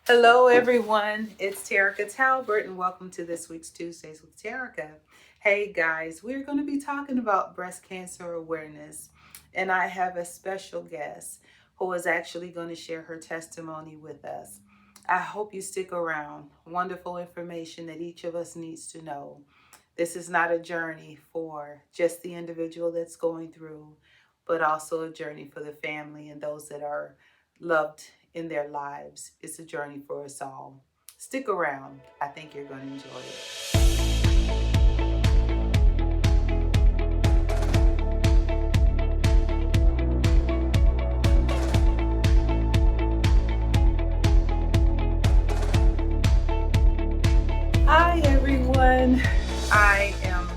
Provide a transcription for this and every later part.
Hello, everyone. It's Terica Talbert, and welcome to this week's Tuesdays with Terica. Hey, guys, we're going to be talking about breast cancer awareness, and I have a special guest who is actually going to share her testimony with us. I hope you stick around. Wonderful information that each of us needs to know. This is not a journey for just the individual that's going through, but also a journey for the family and those that are loved in their lives. It's a journey for us all. Stick around. I think you're going to enjoy it. Hi, everyone. I am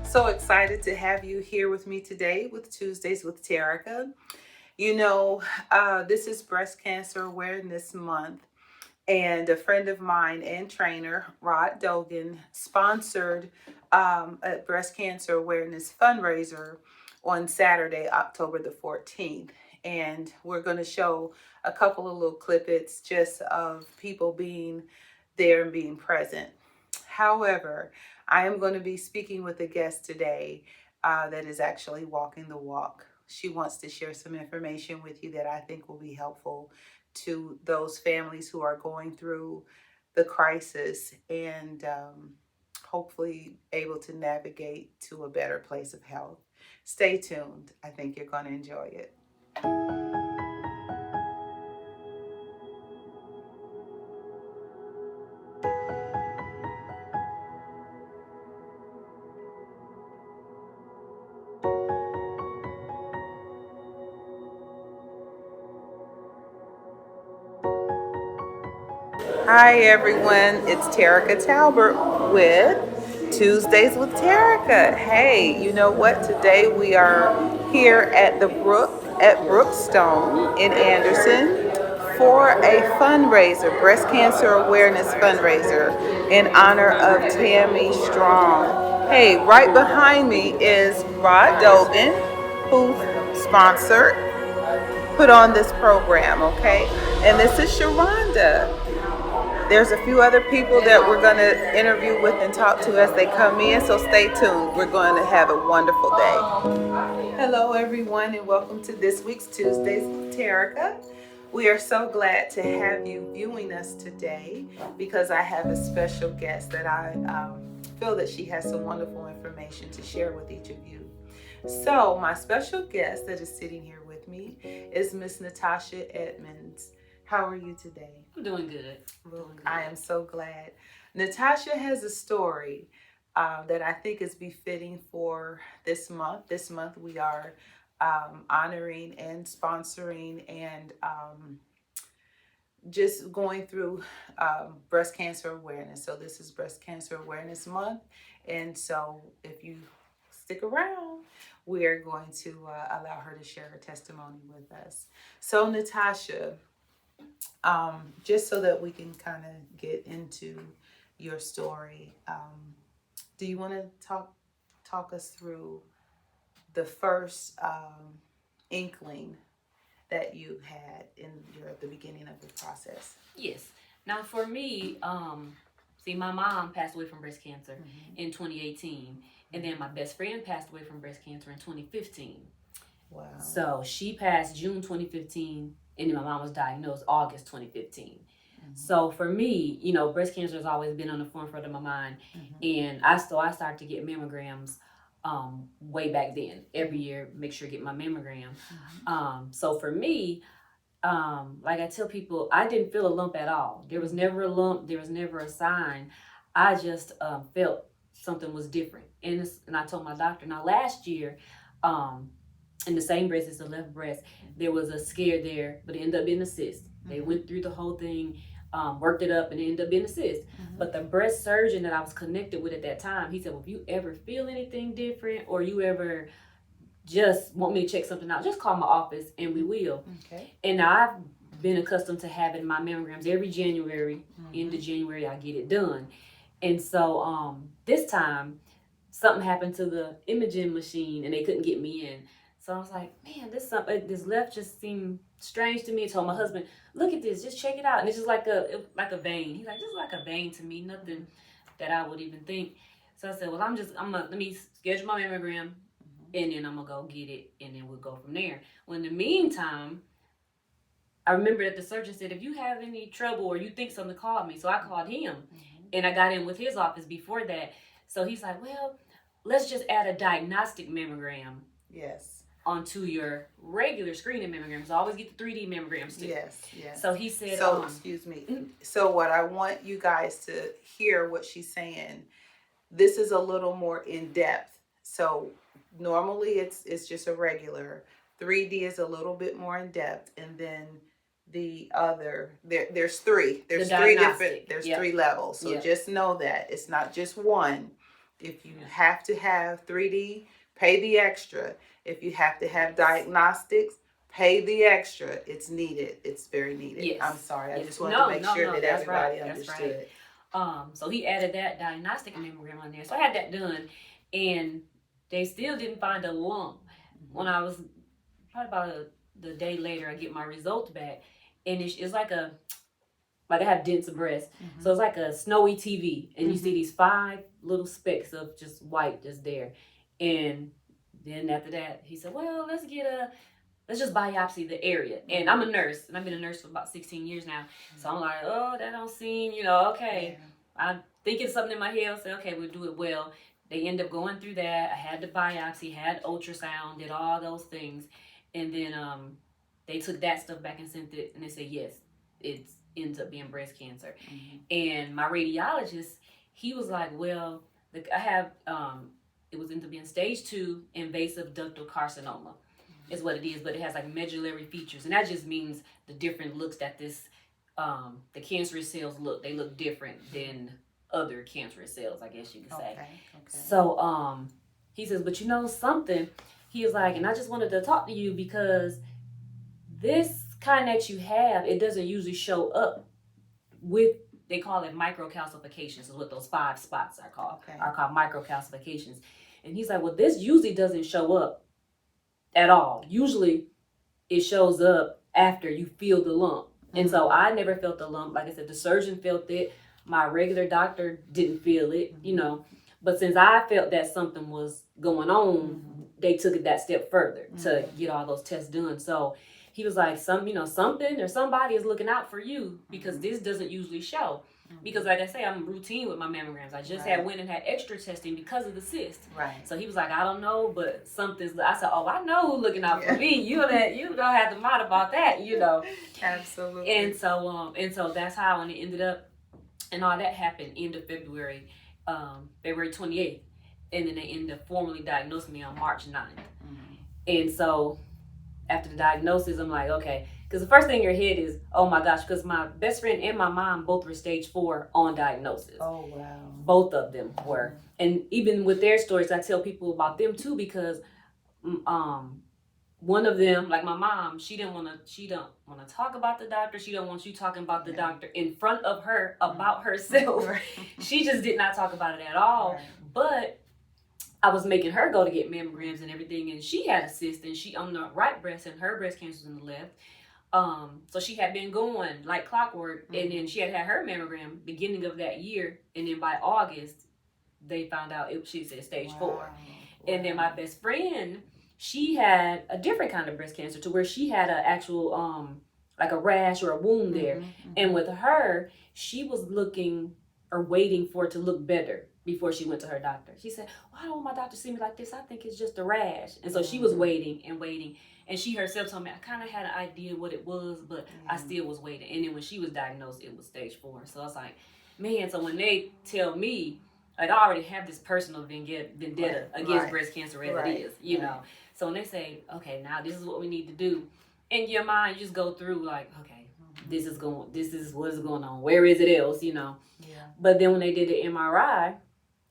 so excited to have you here with me today with Tuesdays with Terica. You know, this is Breast Cancer Awareness Month, and a friend of mine and trainer, Rod Dogan, sponsored a breast cancer awareness fundraiser on Saturday, October the 14th. And we're going to show a couple of little clippets just of people being there and being present. However, I am going to be speaking with a guest today that is actually walking the walk. She wants to share some information with you that I think will be helpful to those families who are going through the crisis and hopefully able to navigate to a better place of health. Stay tuned. I think you're going to enjoy it. Hi, everyone. It's Terica Talbert with Tuesdays with Terica. Hey, you know what? Today we are here at the Brookstone in Anderson for a fundraiser, breast cancer awareness fundraiser in honor of Tammy Strong. Hey, right behind me is Rod Dogan, who sponsored, put on this program, okay? And this is Sharonda. There's a few other people that we're going to interview with and talk to as they come in, so stay tuned. We're going to have a wonderful day. Hello, everyone, and welcome to this week's Tuesdays with Terica. We are so glad to have you viewing us today because I have a special guest that I feel that she has some wonderful information to share with each of you. So, my special guest that is sitting here with me is Ms Natasha Edmonds. How are you today? I'm doing good. Well, I am so glad. Natasha has a story that I think is befitting for this month. This month we are honoring and sponsoring and just going through breast cancer awareness. So this is Breast Cancer Awareness Month. And so if you stick around, we are going to allow her to share her testimony with us. So Natasha, just so that we can kind of get into your story, do you want to talk us through the first inkling that you had in the beginning of the process? Yes. Now for me, see, my mom passed away from breast cancer in 2018, and then my best friend passed away from breast cancer in 2015. Wow. So she passed June 2015, and then my mom was diagnosed August 2015. So for me, breast cancer has always been on the forefront of my mind, and I started to get mammograms way back then. Every year, make sure to get my mammogram. So for me, like I tell people, I didn't feel a lump at all. There was never a lump. There was never a sign. I just felt something was different, and I told my doctor. Now last year, in the same breast as the left breast, there was a scare there, but it ended up being a cyst. They went through the whole thing, worked it up, and it ended up being a cyst. But the breast surgeon that I was connected with at that time, he said, well, if you ever feel anything different or you ever just want me to check something out, just call my office and we will. Okay. And now I've been accustomed to having my mammograms every January. End of January, I get it done. And so this time, something happened to the imaging machine and they couldn't get me in. So I was like, man, this left just seemed strange to me. I told my husband, look at this, just check it out. And it's just like a vein. He's like, this is like a vein to me, nothing that I would even think. So I said, well, let me schedule my mammogram, and then I'm gonna go get it, and then we'll go from there. Well, in the meantime, I remember that the surgeon said, if you have any trouble or you think something, call me. So I called him, and I got in with his office before that. So he's like, well, let's just add a diagnostic mammogram. Yes. Onto your regular screening mammograms. So I always get the 3D mammograms too. Yes. So he said, excuse me. So what I want you guys to hear what she's saying, this is a little more in depth. So normally it's just a regular. 3D is a little bit more in depth, and then the other there's three. There's three different. There's three levels. So just know that it's not just one. If you have to have 3D, pay the extra. If you have to have diagnostics, pay the extra. It's needed. It's very needed. Yes. I'm sorry. I just wanted to make sure that everybody understood. Right. So he added that diagnostic mammogram on there. So I had that done, and they still didn't find a lump. When I was probably about the day later, I get my results back, and it's like I have dense breast. So it's like a snowy TV, and you see these 5 little specks of just white just there. And then after that, he said, well, let's just biopsy the area. And I'm a nurse, and I've been a nurse for about 16 years now. So I'm like, oh, that don't seem, okay. I'm thinking something in my head. I said, okay, we'll do it well. They end up going through that. I had the biopsy, had ultrasound, did all those things. And then they took that stuff back and sent it, and they said, yes, it ends up being breast cancer. And my radiologist, he was like, well, I have... it was ended up being stage 2 invasive ductal carcinoma, is what it is, but it has like medullary features, and that just means the different looks that the cancerous cells look. They look different than other cancerous cells, I guess you could say. Okay. So he says, but something, he was like, and I just wanted to talk to you because this kind that you have, it doesn't usually show up with, they call it microcalcifications, is what those 5 spots are called. Are called microcalcifications. And he's like, well, this usually doesn't show up at all. Usually it shows up after you feel the lump. And so I never felt the lump. Like I said, the surgeon felt it. My regular doctor didn't feel it, But since I felt that something was going on, they took it that step further to get all those tests done. So he was like, something or somebody is looking out for you because this doesn't usually show. Because like I say, I'm routine with my mammograms. I just went and had extra testing because of the cyst. Right. So he was like, I don't know, but something's... I said, oh, I know who's looking out for me. You don't have to mind about that, Absolutely. And so that's how, when it ended up, and all that happened end of February 28th. And then they ended up formally diagnosing me on March 9th. And so after the diagnosis, I'm like, okay. Because the first thing in your head is, oh my gosh, because my best friend and my mom both were stage 4 on diagnosis. Oh, wow. Both of them were. And even with their stories, I tell people about them too, because one of them, like my mom, she don't want to talk about the doctor. She don't want you talking about the doctor in front of her about herself. She just did not talk about it at all. But I was making her go to get mammograms and everything, and she had a cyst, and she on the right breast, and her breast cancer was in the left. So she had been going like clockwork, and then she had her mammogram beginning of that year, and then by August, they found out she said stage 4. And then my best friend, she had a different kind of breast cancer to where she had an actual like a rash or a wound there. And with her, she was looking or waiting for it to look better before she went to her doctor. She said, why don't my doctor see me like this? I think it's just a rash. And so she was waiting and waiting. And she herself told me, I kind of had an idea what it was, but I still was waiting. And then when she was diagnosed, it was stage 4. So I was like, man, so when they tell me, like, I already have this personal vendetta against breast cancer as it is, So when they say, okay, now this is what we need to do, in your mind, you just go through like, okay, this is what is going on. Where is it else, But then when they did the MRI,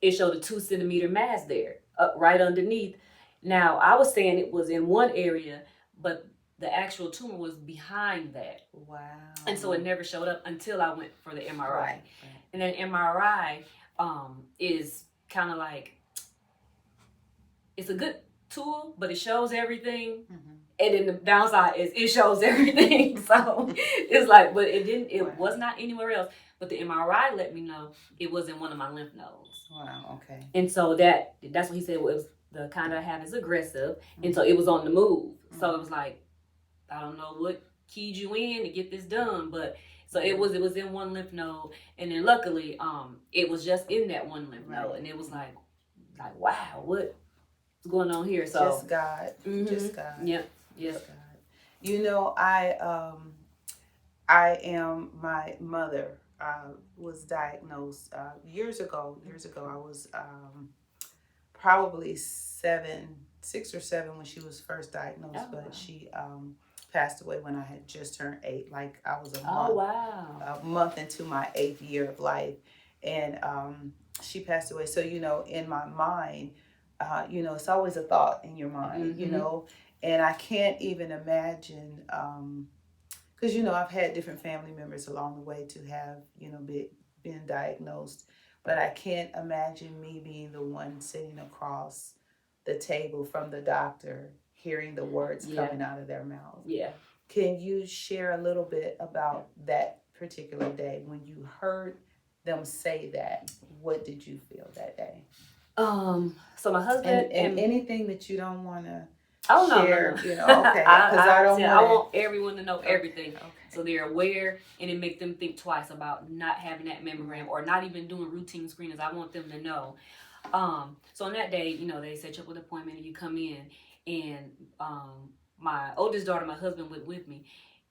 it showed a 2-centimeter mass there, right underneath. Now, I was saying it was in one area, but the actual tumor was behind that. Wow. And so it never showed up until I went for the MRI. Right. And then MRI is kind of like, it's a good tool, but it shows everything. And then the downside is it shows everything. So it's like, but it was not anywhere else. But the MRI let me know it was in one of my lymph nodes. Wow, okay. And so that's what he said was the kind I have is aggressive. And so it was on the move. So it was like, I don't know what keyed you in to get this done, but so it was in one lymph node, and then luckily it was just in that one lymph node, and it was like wow, what's going on here? So just God. Just God. Yep. God. You know, my mother was diagnosed years ago. I was probably 6 or 7 when she was first diagnosed, but she passed away when I had just turned 8. Like I was a month into my 8th year of life, and she passed away. So you know, in my mind, you know, it's always a thought in your mind, you know, and I can't even imagine, because you know, I've had different family members along the way to have, you know, been diagnosed, but I can't imagine me being the one sitting across the table from the doctor, hearing the words coming out of their mouth. Yeah. Can you share a little bit about that particular day when you heard them say that? What did you feel that day? So my husband and anything that you don't want to share, no. You know, okay, because I want everyone to know everything, okay. So they're aware, and it makes them think twice about not having that mammogram or not even doing routine screenings. I want them to know. So on that day, you know, they set you up with an appointment, and you come in, and my oldest daughter, my husband, went with me,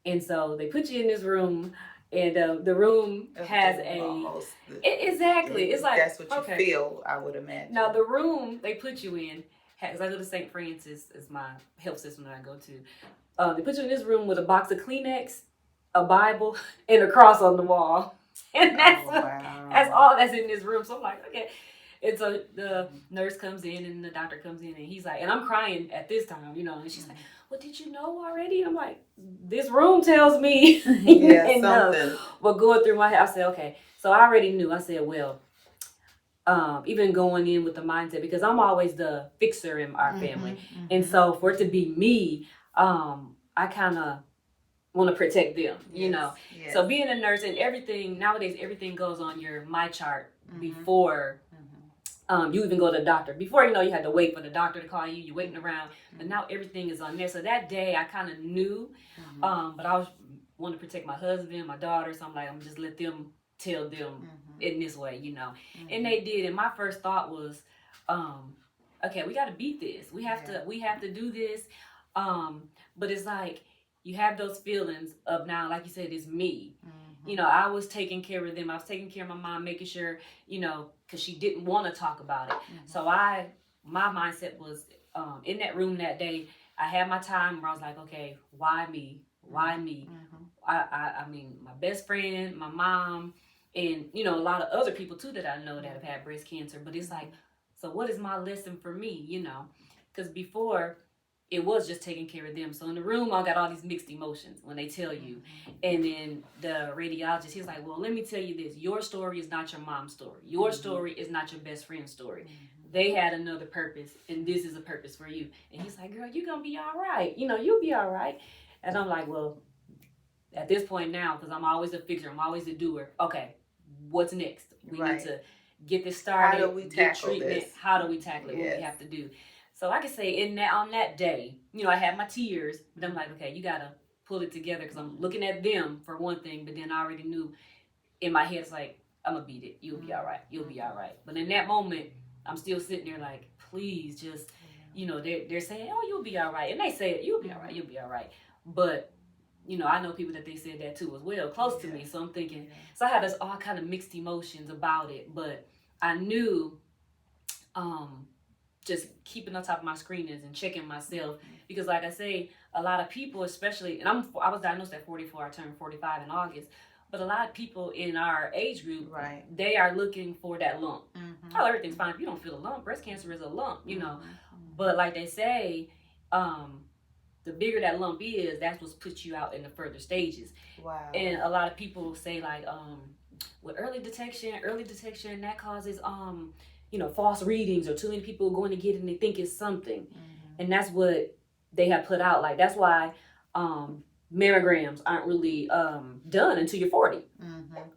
and so they put you in this room. And the room has exactly. It's like that's what you feel, I would imagine. Now the room they put you in, because I go to St. Francis, is my health system that I go to. They put you in this room with a box of Kleenex, a Bible, and a cross on the wall, and that's all that's in this room. So I'm like, okay. And so the nurse comes in and the doctor comes in, and he's like, and I'm crying at this time, you know, and she's like, well, did you know already? I'm like, this room tells me something. But going through my head, I said, okay. So I already knew. I said, well, even going in with the mindset, because I'm always the fixer in our family. And so for it to be me, I kind of want to protect them, you know. Yes. So being a nurse and everything, nowadays, everything goes on your My Chart before you even go to the doctor. Before, you know, you had to wait for the doctor to call you. You're waiting around. But now everything is on there. So that day, I kind of knew. But I want to protect my husband, my daughter. So I'm like, I'm just let them tell them in this way, you know. And they did. And my first thought was, okay, we got to beat this. We have to do this. But it's like, you have those feelings of now, like you said, it's me. You know, I was taking care of them. I was taking care of my mom, making sure, you know, because she didn't want to talk about it. So my mindset was in that room that day. I had my time where I was like, okay, why me? Why me? I mean, my best friend, my mom, and, you know, a lot of other people too that I know that have had breast cancer. But it's like, so what is my lesson for me, you know? Because before, it was just taking care of them. So in the room, I got all these mixed emotions when they tell you. And then the radiologist, he's like, well, let me tell you this. Your story is not your mom's story. Your story is not your best friend's story. They had another purpose, and this is a purpose for you. And he's like, girl, you're going to be all right. You know, you'll be all right. And I'm like, well, at this point now, because I'm always a fixer, I'm always a doer. Okay, what's next? We need to get this started. How do we tackle treatment. This? How do we tackle it? What we have to do? So I can say on that day, you know, I had my tears, but I'm like, okay, you got to pull it together, because I'm looking at them for one thing, but then I already knew in my head, it's like, I'm going to beat it. You'll be all right. You'll be all right. But in that moment, I'm still sitting there like, please just, you know, they're saying, oh, you'll be all right. And they say it, you'll be all right. You'll be all right. But, you know, I know people that they said that too as well, close to me. So I'm thinking, so I had this all kind of mixed emotions about it, but I knew, just keeping on top of my screenings and checking myself, because like I say, a lot of people, especially, and I was diagnosed at 44, I turned 45 in August, but a lot of people in our age group, they are looking for that lump. Oh, everything's fine if you don't feel a lump. Breast cancer is a lump, you know. But like they say, the bigger that lump is, that's what puts you out in the further stages. Wow. And a lot of people say like, with early detection, that causes, you know, false readings, or too many people going to get it and they think it's something. And that's what they have put out. Like, that's why mammograms aren't really done until you're 40.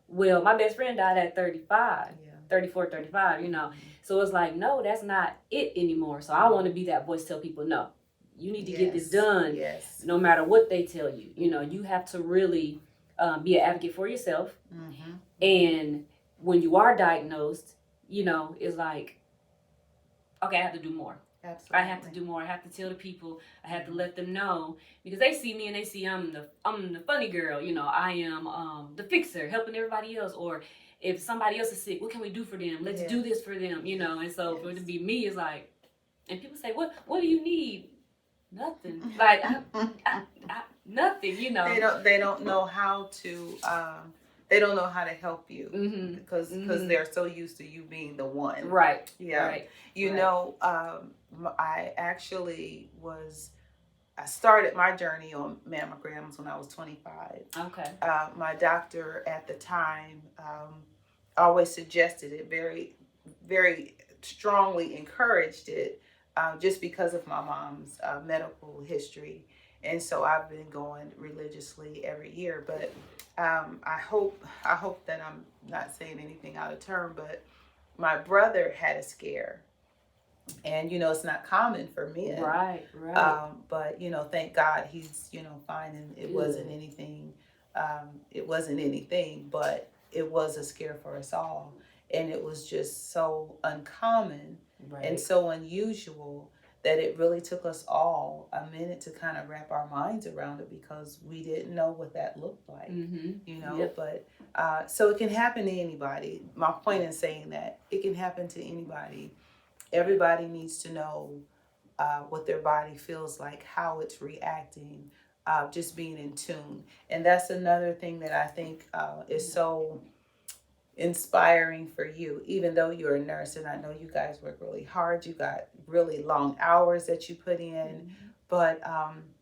Well, my best friend died at 35, 34, 35, you know. So it's like, no, that's not it anymore. So I want to be that voice, tell people, no, you need to get this done. No matter what they tell you. You know, you have to really be an advocate for yourself. And when you are diagnosed, you know, it's like, okay, I have to do more. Absolutely. I have to do more. I have to tell the people. I have to let them know, because they see me and they see I'm the funny girl. You know, I am the fixer, helping everybody else. Or if somebody else is sick, what can we do for them? Let's do this for them. You know, and so for it to be me is like, and people say, what do you need? Nothing. Like I, nothing. You know, they don't know how to. They don't know how to help you because they're so used to you being the one. Right. Yeah. Right. You know, I actually I started my journey on mammograms when I was 25. Okay. My doctor at the time always suggested it, very, very strongly encouraged it, just because of my mom's medical history. And so I've been going religiously every year. But I hope that I'm not saying anything out of turn, but my brother had a scare. And, you know, it's not common for men. Right. But, you know, thank God he's, you know, fine. And it wasn't anything. It wasn't anything, but it was a scare for us all. And it was just so uncommon and so unusual that it really took us all a minute to kind of wrap our minds around it, because we didn't know what that looked like, you know. But so it can happen to anybody. My point in saying that, it can happen to anybody. Everybody needs to know what their body feels like, how it's reacting, just being in tune. And that's another thing that I think is so inspiring for you, even though you're a nurse, and I know you guys work really hard. You got really long hours that you put in, but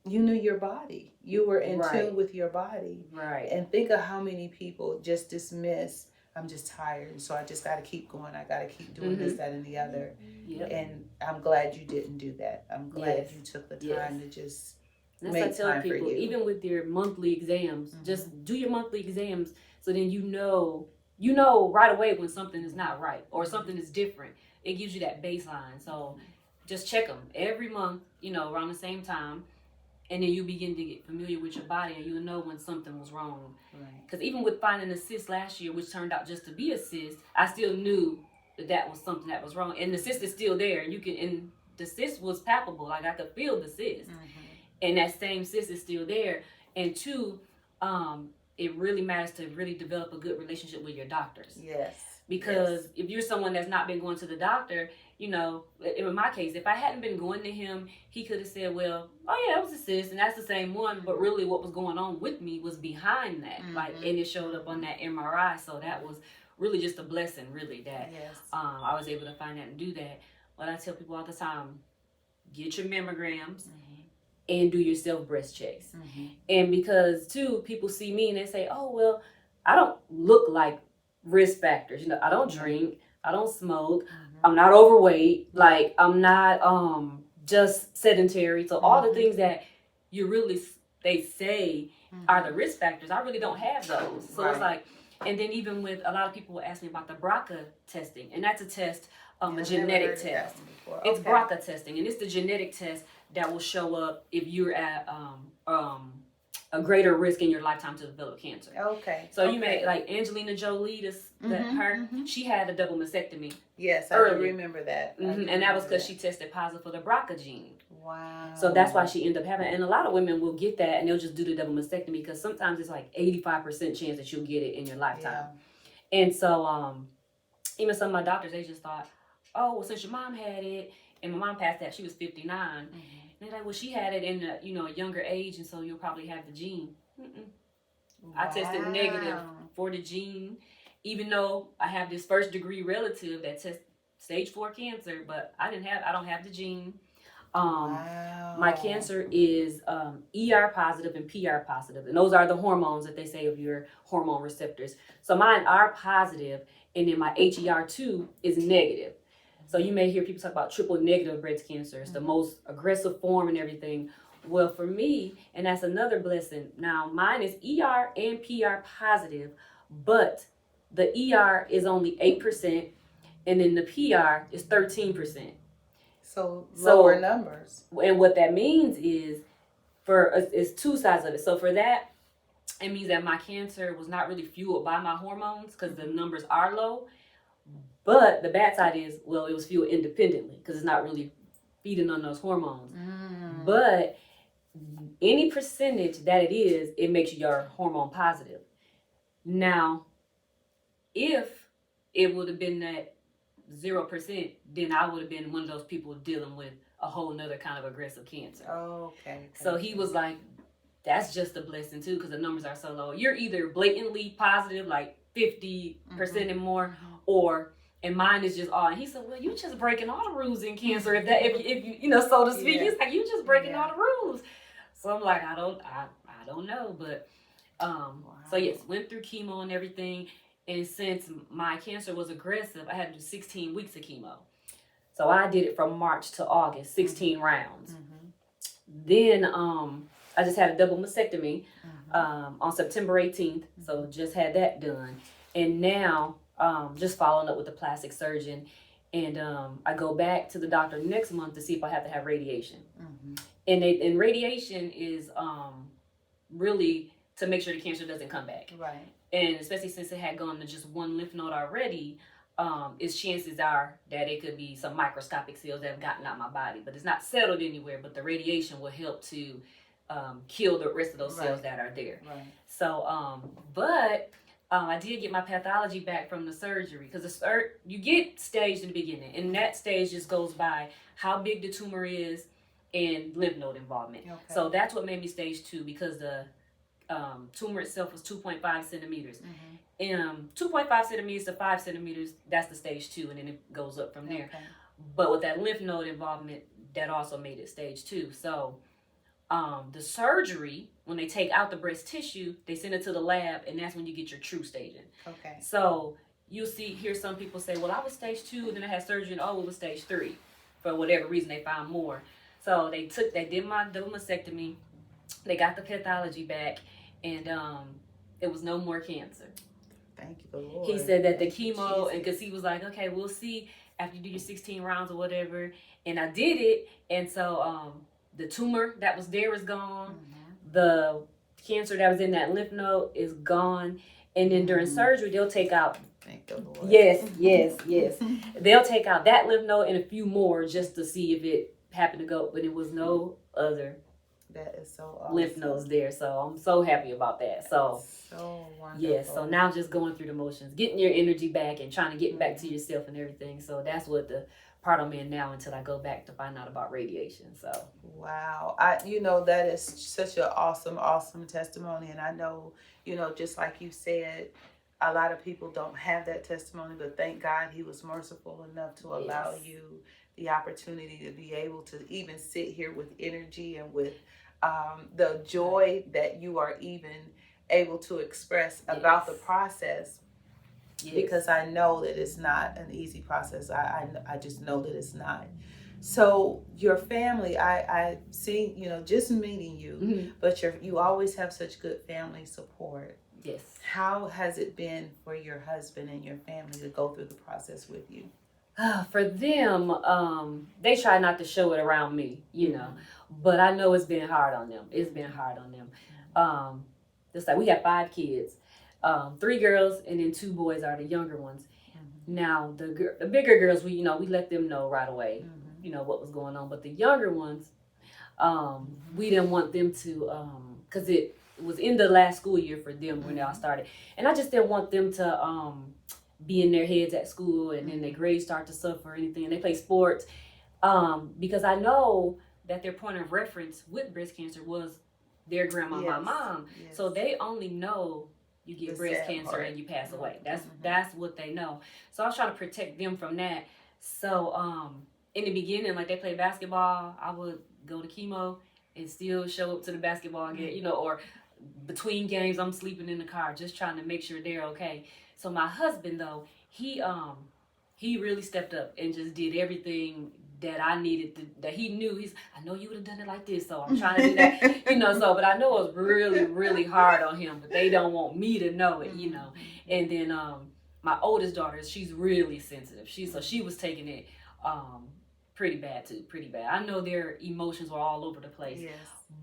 you knew your body. You were in tune with your body. Right. And think of how many people just dismiss, I'm just tired, so I just got to keep going. I got to keep doing this, that, and the other. And I'm glad you didn't do that. I'm glad you took the time to just make time for you. Even with your monthly exams, just do your monthly exams, so then you know right away when something is not right or something is different. It gives you that baseline. So just check them every month, you know, around the same time. And then you begin to get familiar with your body, and you'll know when something was wrong. Because even with finding a cyst last year, which turned out just to be a cyst, I still knew that was something that was wrong. And the cyst is still there. And the cyst was palpable. Like, I could feel the cyst. And that same cyst is still there. And two, it really matters to really develop a good relationship with your doctors. Because if you're someone that's not been going to the doctor, you know, in my case, if I hadn't been going to him, he could have said, well, oh yeah, it was a cyst, and that's the same one. But really what was going on with me was behind that. Like, and it showed up on that MRI. So that was really just a blessing, really, that I was able to find that and do that. But I tell people all the time, get your mammograms. And do your self-breast checks. And because, too, people see me and they say, oh, well, I don't look like risk factors. You know, I don't drink. I don't smoke. I'm not overweight. Like, I'm not just sedentary. So all the things that they say are the risk factors, I really don't have those. So it's like, and then even with, a lot of people will ask me about the BRCA testing. And that's a test, a genetic test. It's BRCA testing, and it's the genetic test that will show up if you're at a greater risk in your lifetime to develop cancer. So you may, like Angelina Jolie, she had a double mastectomy. I remember that. And that was because she tested positive for the BRCA gene. So that's why she ended up having, and a lot of women will get that and they'll just do the double mastectomy, because sometimes it's like 85% chance that you'll get it in your lifetime. And so even some of my doctors, they just thought, oh, well, since your mom had it, and my mom passed that, she was 59. They're like, well, she had it in a younger age, and so you'll probably have the gene. I tested negative for the gene, even though I have this first degree relative that tests stage 4 cancer, but I don't have the gene. My cancer is ER positive and PR positive, and those are the hormones that they say of your hormone receptors. So mine are positive, and then my HER2 is negative. So you may hear people talk about triple negative breast cancer. It's the most aggressive form and everything. Well, for me, and that's another blessing. Now, mine is ER and PR positive, but the ER is only 8%, and then the PR is 13%. So lower numbers. And what that means is, it's two sides of it. So for that, it means that my cancer was not really fueled by my hormones because the numbers are low. But the bad side is, well, it was fueled independently because it's not really feeding on those hormones. But any percentage that it is, it makes your hormone positive. Now, if it would have been that 0%, then I would have been one of those people dealing with a whole nother kind of aggressive cancer. Oh, okay. So he was like, that's just a blessing too, because the numbers are so low. You're either blatantly positive, like 50% and more, or, and mine is just all. And he said, well, you just breaking all the rules in cancer. If you so to speak, he's like, you just breaking all the rules. So I'm like, I don't know, but so yes, went through chemo and everything. And since my cancer was aggressive, I had to do 16 weeks of chemo. So I did it from March to August, 16 rounds. Then I just had a double mastectomy on September 18th. So just had that done. And now just following up with the plastic surgeon. And I go back to the doctor next month to see if I have to have radiation. And radiation is really to make sure the cancer doesn't come back. Right. And especially since it had gone to just one lymph node already, its chances are that it could be some microscopic cells that have gotten out my body. But it's not settled anywhere, but the radiation will help to kill the rest of those cells that are there. Right. So, but I did get my pathology back from the surgery, because you get staged in the beginning, and that stage just goes by how big the tumor is and lymph node involvement. Okay. So that's what made me stage 2, because the tumor itself was 2.5 centimeters. 2.5 centimeters to 5 centimeters, that's the stage 2, and then it goes up from there. Okay. But with that lymph node involvement, that also made it stage 2. So the surgery, when they take out the breast tissue, they send it to the lab, and that's when you get your true staging. Okay. So you'll hear some people say, well, I was stage 2, and then I had surgery, and it was stage 3. For whatever reason, they found more. So they did my double mastectomy, they got the pathology back, and it was no more cancer. Thank you, the Lord. He said that the chemo, and because he was like, okay, we'll see after you do your 16 rounds or whatever. And I did it, and so the tumor that was there is gone. The cancer that was in that lymph node is gone. And then during surgery, they'll take out. Thank the Lord. Yes. They'll take out that lymph node and a few more just to see if it happened to go, but it was no other. That is so awesome. Lymph nodes there, so I'm so happy about that. So wonderful. Yes, so now just going through the motions, getting your energy back and trying to get back to yourself and everything. So that's what the part I'm in now until I go back to find out about radiation. So wow, that is such an awesome testimony, and I know, just like you said, a lot of people don't have that testimony, but thank God he was merciful enough to allow you the opportunity to be able to even sit here with energy and with the joy that you are even able to express about the process. Because I know that it's not an easy process. I just know that it's not. So your family, I see, just meeting you, but you always have such good family support. Yes. How has it been for your husband and your family to go through the process with you? For them, they try not to show it around me, but I know it's been hard on them. It's been hard on them. Just like we have 5 kids, 3 girls and then 2 boys are the younger ones. Now the bigger girls, we let them know right away, what was going on. But the younger ones, we didn't want them to, because it was in the last school year for them when they all started, and I just didn't want them to be in their heads at school and then their grades start to suffer or anything, and they play sports, because I know that their point of reference with breast cancer was their grandma, my mom. Yes. So they only know you get breast cancer and you pass away. That's what they know. So I was trying to protect them from that. So in the beginning, like they played basketball, I would go to chemo and still show up to the basketball game, or between games I'm sleeping in the car just trying to make sure they're okay. So my husband though, he he really stepped up and just did everything that I needed to, that he knew. I know you would have done it like this, so I'm trying to do that, but I know it was really, really hard on him, but they don't want me to know it, And then my oldest daughter, she's really sensitive. She was taking it pretty bad. I know their emotions were all over the place. Yes.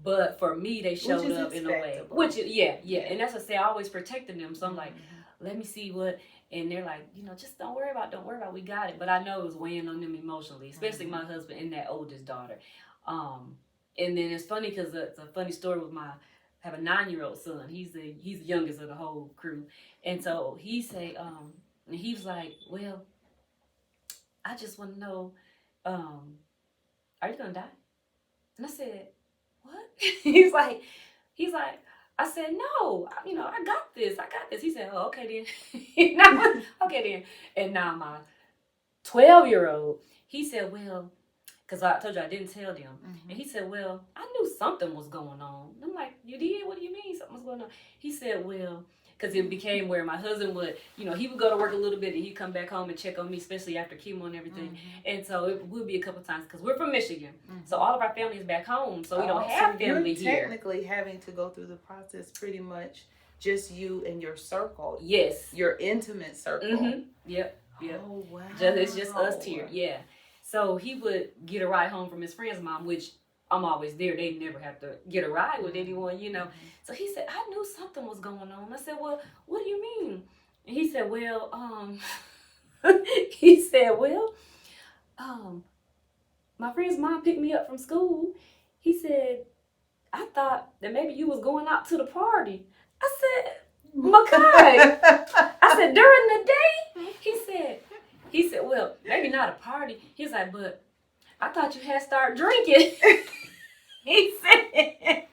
But for me, they showed up in a way. Yeah. And that's what I say, I always protected them. So I'm like, let me see what. And they're like, just don't worry about it. We got it. But I know it was weighing on them emotionally, especially my husband and that oldest daughter. And then it's funny because it's a funny story with I have a 9-year-old son. He's the youngest of the whole crew. And so he was like, well, I just want to know, are you going to die? And I said, what? He's like, I said, no, I got this. He said, oh, okay then. Okay then. And now my 12-year-old, he said, well, because I told you I didn't tell them. And he said, well, I knew something was going on. I'm like, you did? What do you mean something was going on? He said, well, because it became where my husband would, he would go to work a little bit and he'd come back home and check on me, especially after chemo and everything. And so it would be a couple times because we're from Michigan. So all of our family is back home. So we don't have family here. You're technically having to go through the process pretty much just you and your circle. Yes. Your intimate circle. Yep. Oh, wow. It's just us here. Yeah. So he would get a ride home from his friend's mom, which I'm always there. They never have to get a ride with anyone, So he said, I knew something was going on. I said, well, what do you mean? And he said, well, my friend's mom picked me up from school. He said, I thought that maybe you was going out to the party. I said, Makai. I said, during the day? He said, well, maybe not a party. He's like, but I thought you had started drinking. He said,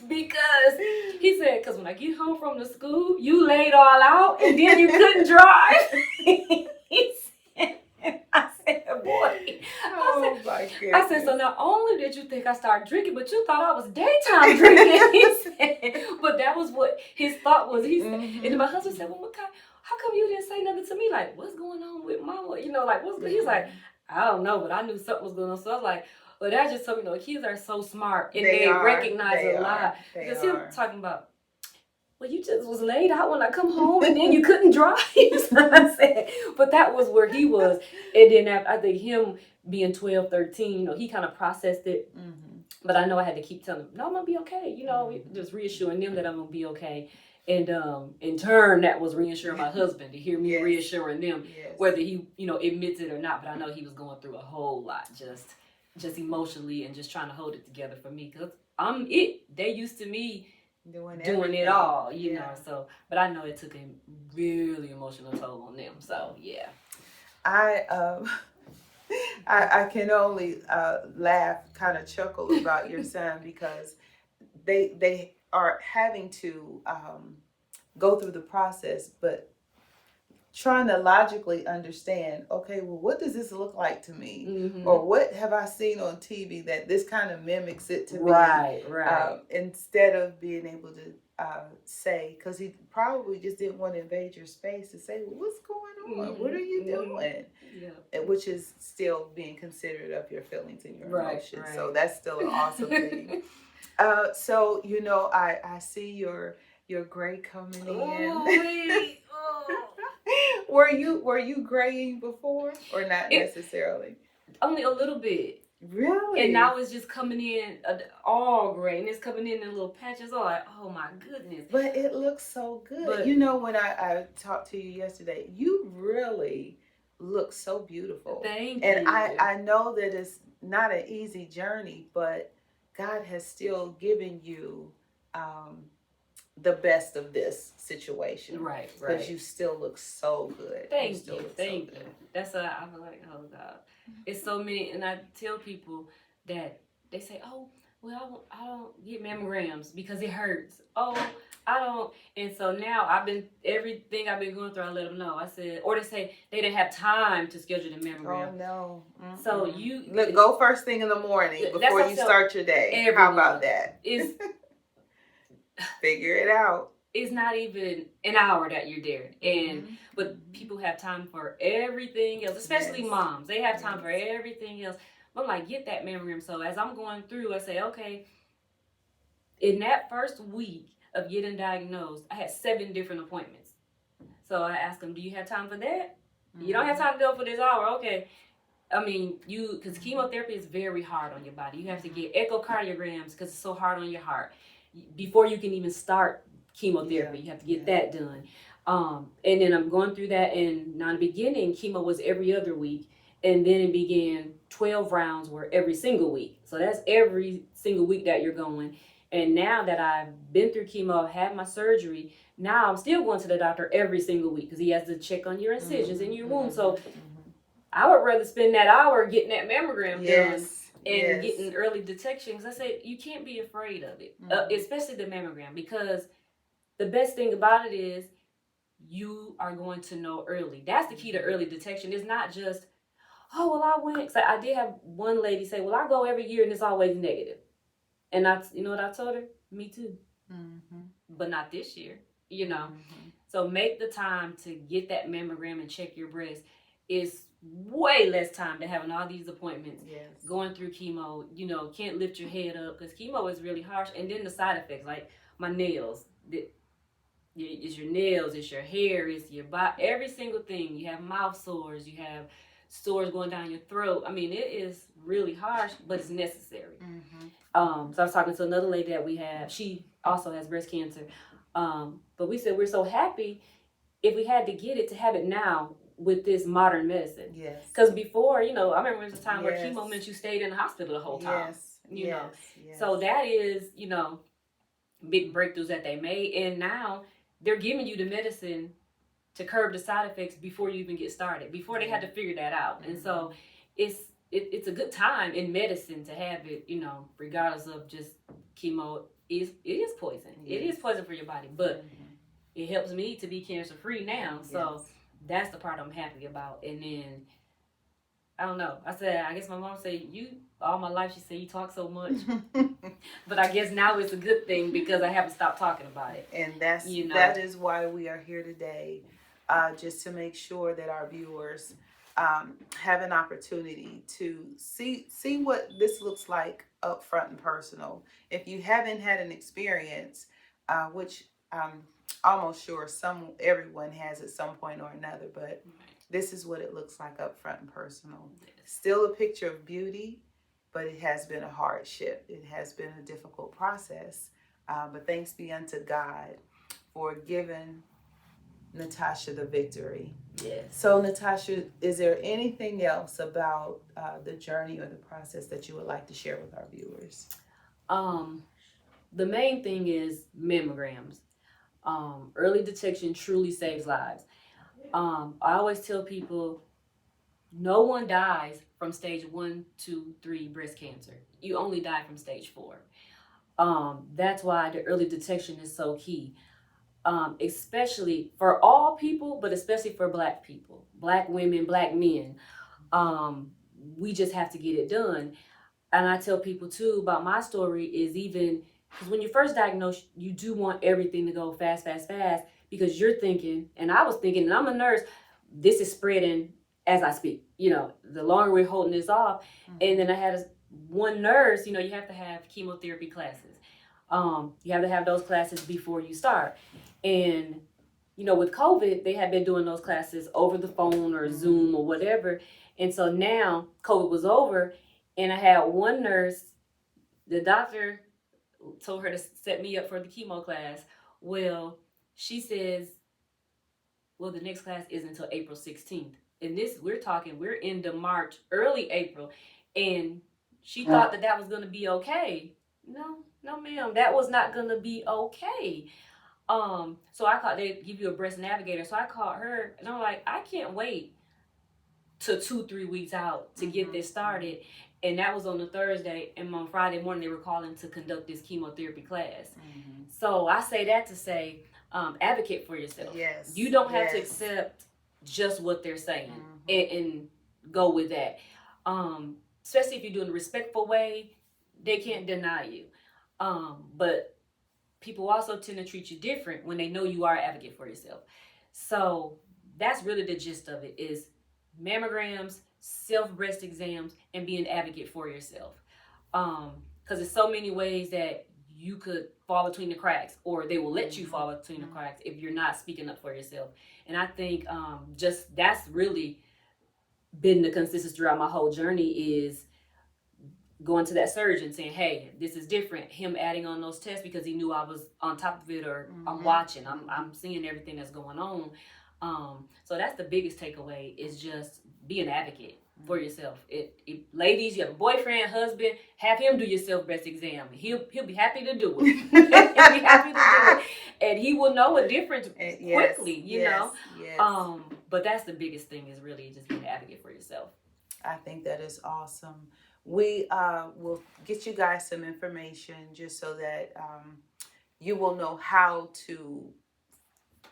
because when I get home from the school, you laid all out and then you couldn't drive. I said, boy. My goodness. I said, so not only did you think I started drinking, but you thought I was daytime drinking. He said, but that was what his thought was. He said, and then my husband said, well, Makai, how come you didn't say nothing to me? Like, what's going on with mama? What's going on? He's like, I don't know, but I knew something was going on. So I was like, well, that's just something, kids are so smart and they recognize a lot. Because he was talking about, well, you just was laid out when I come home and then you couldn't drive. I said, but that was where he was. And then I think him being 12, 13, he kind of processed it. But I know I had to keep telling him, no, I'm going to be okay. Just reassuring them that I'm going to be okay. And in turn, that was reassuring my husband to hear me reassuring them, whether he, admits it or not. But I know he was going through a whole lot, just emotionally and just trying to hold it together for me. Because they used to me doing it all, So, but I know it took a really emotional toll on them. So, yeah. I can only laugh, kind of chuckle about your son because they are having to go through the process, but trying to logically understand, okay, well, what does this look like to me? Or what have I seen on TV that this kind of mimics it to me? Right. Instead of being able to say, because he probably just didn't want to invade your space to say, well, what's going on? What are you doing? Yeah. Which is still being considerate of your feelings and your emotions. Right. So that's still an awesome thing. So, I see your gray coming in. Were you graying before or not necessarily? Only a little bit. Really? And now it's just coming in all gray, and it's coming in little patches. I'm like, oh my goodness. But it looks so good. But, when I talked to you yesterday, you really look so beautiful. Thank you. And I know that it's not an easy journey, but God has still given you the best of this situation. Right. Because you still look so good. Thank you. That's what I'm like, oh God. It's so many, and I tell people that they say, oh, well, I don't get mammograms because it hurts. Oh, I don't. And so now everything I've been going through, I let them know. I said, or they say they didn't have time to schedule the mammogram. Oh, no. So go first thing in the morning before you start your day. How about that? Is figure it out. it's not even an hour that you're there. And but people have time for everything else, especially moms. They have time for everything else. I'm like, get that mammogram. So as I'm going through, I say, okay, in that first week of getting diagnosed, I had 7 different appointments. So I asked them, do you have time for that? You don't have time to go for this hour. Okay. I mean, because chemotherapy is very hard on your body. You have to get echocardiograms because it's so hard on your heart. Before you can even start chemotherapy, you have to get that done. And then I'm going through that, and now in the beginning, chemo was every other week. And then it began 12 rounds were every single week. So that's every single week that you're going. And now that I've been through chemo, had my surgery, now I'm still going to the doctor every single week because he has to check on your incisions and your wounds. So I would rather spend that hour getting that mammogram done and getting early detection. Because I say you can't be afraid of it, especially the mammogram, because the best thing about it is you are going to know early. That's the key to early detection. It's not just, oh, well, I went. So I did have one lady say, well, I go every year and it's always negative. And you know what I told her? Me too. But not this year, you know. So make the time to get that mammogram and check your breast. It's way less time than having all these appointments, going through chemo, you know, can't lift your head up because chemo is really harsh. And then the side effects, like my nails, it's your nails, it's your hair, it's your body, every single thing. You have mouth sores, you have sores going down your throat. I mean, it is really harsh, but it's necessary. So I was talking to another lady that we have. She also has breast cancer. But we said we're so happy if we had to get it to have it now with this modern medicine. Because before, you know, I remember there was a time where chemo meant you stayed in the hospital the whole time. You know. So that is, you know, big breakthroughs that they made. And now they're giving you the medicine to curb the side effects before you even get started, before they had to figure that out. And so it's a good time in medicine to have it, you know, regardless of just chemo. It is poison. It is poison for your body, but it helps me to be cancer free now. So that's the part I'm happy about. And then I don't know. I guess my mom said, you all my life she said you talk so much. But I guess now it's a good thing because I haven't stopped talking about it. And that's, you know, that is why we are here today, just to make sure that our viewers have an opportunity to see what this looks like up front and personal. If you haven't had an experience, which I'm almost sure everyone has at some point or another, but this is what it looks like up front and personal. Still a picture of beauty, but it has been a hardship. It has been a difficult process. But thanks be unto God for giving Natasha the victory. So Natasha, is there anything else about the journey or the process that you would like to share with our viewers? The main thing is mammograms. Early detection truly saves lives. I always tell people, no one dies from stage 1, 2, 3 breast cancer. You only die from stage 4. That's why the early detection is so key. Especially for all people, but especially for Black people, Black women, Black men. We just have to get it done. And I tell people too about my story is even because when you're first diagnosed, you do want everything to go fast, because you're thinking, and I was thinking, and I'm a nurse, this is spreading as I speak. You know, the longer we're holding this off. And then I had one nurse, you know, you have to have chemotherapy classes. You have to have those classes before you start. And, you know, with COVID, they had been doing those classes over the phone or Zoom or whatever. And so now COVID was over, and I had one nurse, the doctor told her to set me up for the chemo class. Well, she says, well, the next class isn't until April 16th. And we're into March, early April. And she thought that was going to be okay. No, ma'am, that was not going to be okay. So they give you a breast navigator. So I called her, and I'm like, I can't wait till 2-3 weeks out to get this started. And that was on a Thursday, and on Friday morning they were calling to conduct this chemotherapy class. So I say that to say, advocate for yourself. You don't have to accept just what they're saying and go with that. Especially if you're doing a respectful way, they can't deny you. But people also tend to treat you different when they know you are an advocate for yourself. So that's really the gist of it, is mammograms, self-breast exams, and being an advocate for yourself. Because there's so many ways that you could fall between the cracks, or they will let you fall between the cracks if you're not speaking up for yourself. And I think just that's really been the consistency throughout my whole journey, is going to that surgeon saying, hey, this is different. Him adding on those tests because he knew I was on top of it, or I'm watching, I'm seeing everything that's going on. So that's the biggest takeaway, is just be an advocate for yourself. Ladies, you have a boyfriend, husband, have him do your self-breast exam. He'll be happy to do it. He'll be happy to do it. And he will know a difference quickly, you know. Yes. But that's the biggest thing, is really just being an advocate for yourself. I think that is awesome. We will get you guys some information just so that you will know how to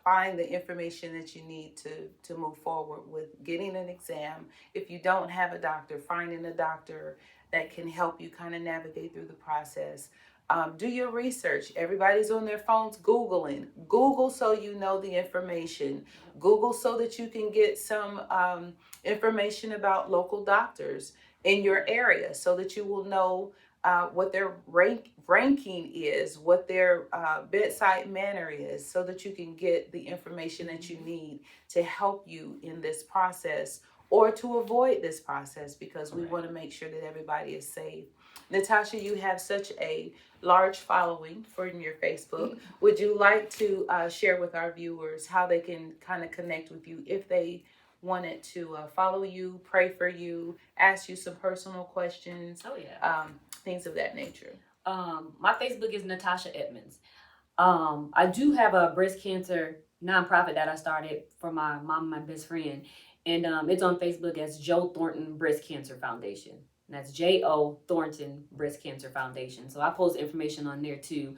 find the information that you need to move forward with getting an exam. If you don't have a doctor, finding a doctor that can help you kind of navigate through the process. Do your research. Everybody's on their phones Googling. Google so you know the information. Google so that you can get some information about local doctors in your area, so that you will know what their ranking is, what their bedside manner is, so that you can get the information that you need to help you in this process, or to avoid this process, because we want to make sure that everybody is safe. Natasha, you have such a large following from your Facebook. Would you like to share with our viewers how they can kind of connect with you if they wanted to follow you, pray for you, ask you some personal questions? Oh yeah. Things of that nature. My Facebook is Natasha Edmonds. I do have a breast cancer nonprofit that I started for my mom and my best friend. And it's on Facebook as JoThornton Breast Cancer Foundation. And that's JoThornton Breast Cancer Foundation. So I post information on there too.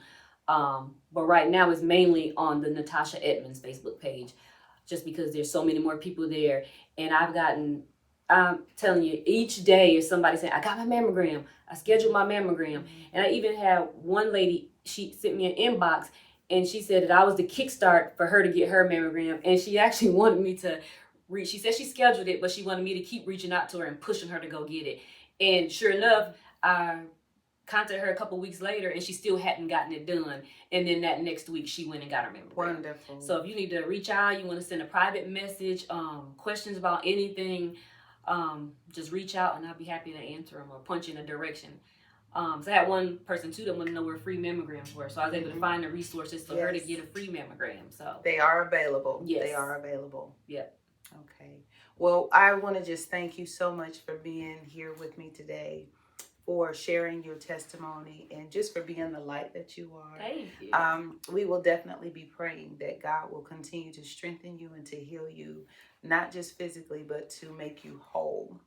But right now it's mainly on the Natasha Edmonds Facebook page, just because there's so many more people there. And I'm telling you, each day is somebody saying, I got my mammogram, I scheduled my mammogram. And I even had one lady, she sent me an inbox, and she said that I was the kickstart for her to get her mammogram. And she actually wanted me to she said she scheduled it, but she wanted me to keep reaching out to her and pushing her to go get it. And sure enough, I contacted her a couple weeks later, and she still hadn't gotten it done. And then that next week, she went and got her mammogram. Wonderful. So if you need to reach out, you want to send a private message, questions about anything, just reach out, and I'll be happy to answer them or punch in a direction. So I had one person too that wanted to know where free mammograms were, so I was able to find the resources for her to get a free mammogram. So they are available. Yes, they are available. Yep. Okay. Well, I want to just thank you so much for being here with me today, for sharing your testimony, and just for being the light that you are. Thank you. We will definitely be praying that God will continue to strengthen you and to heal you, not just physically, but to make you whole,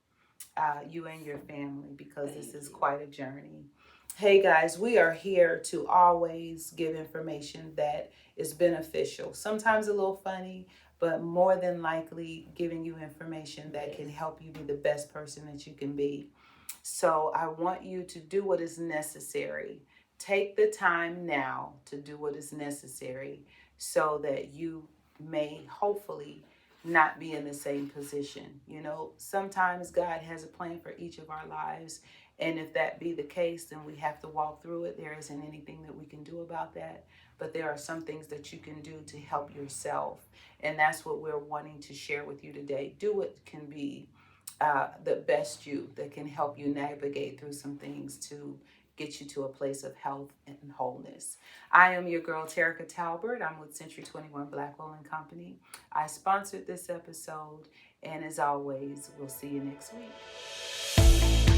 you and your family, because this is quite a journey. Hey guys, we are here to always give information that is beneficial, sometimes a little funny, but more than likely giving you information that can help you be the best person that you can be. So I want you to do what is necessary. Take the time now to do what is necessary, so that you may hopefully not be in the same position. You know, sometimes God has a plan for each of our lives. And if that be the case, then we have to walk through it. There isn't anything that we can do about that. But there are some things that you can do to help yourself. And that's what we're wanting to share with you today. Do what can be the best you that can help you navigate through some things to get you to a place of health and wholeness. I am your girl, Terica Talbert. I'm with Century 21 Blackwell and Company. I sponsored this episode. And as always, we'll see you next week.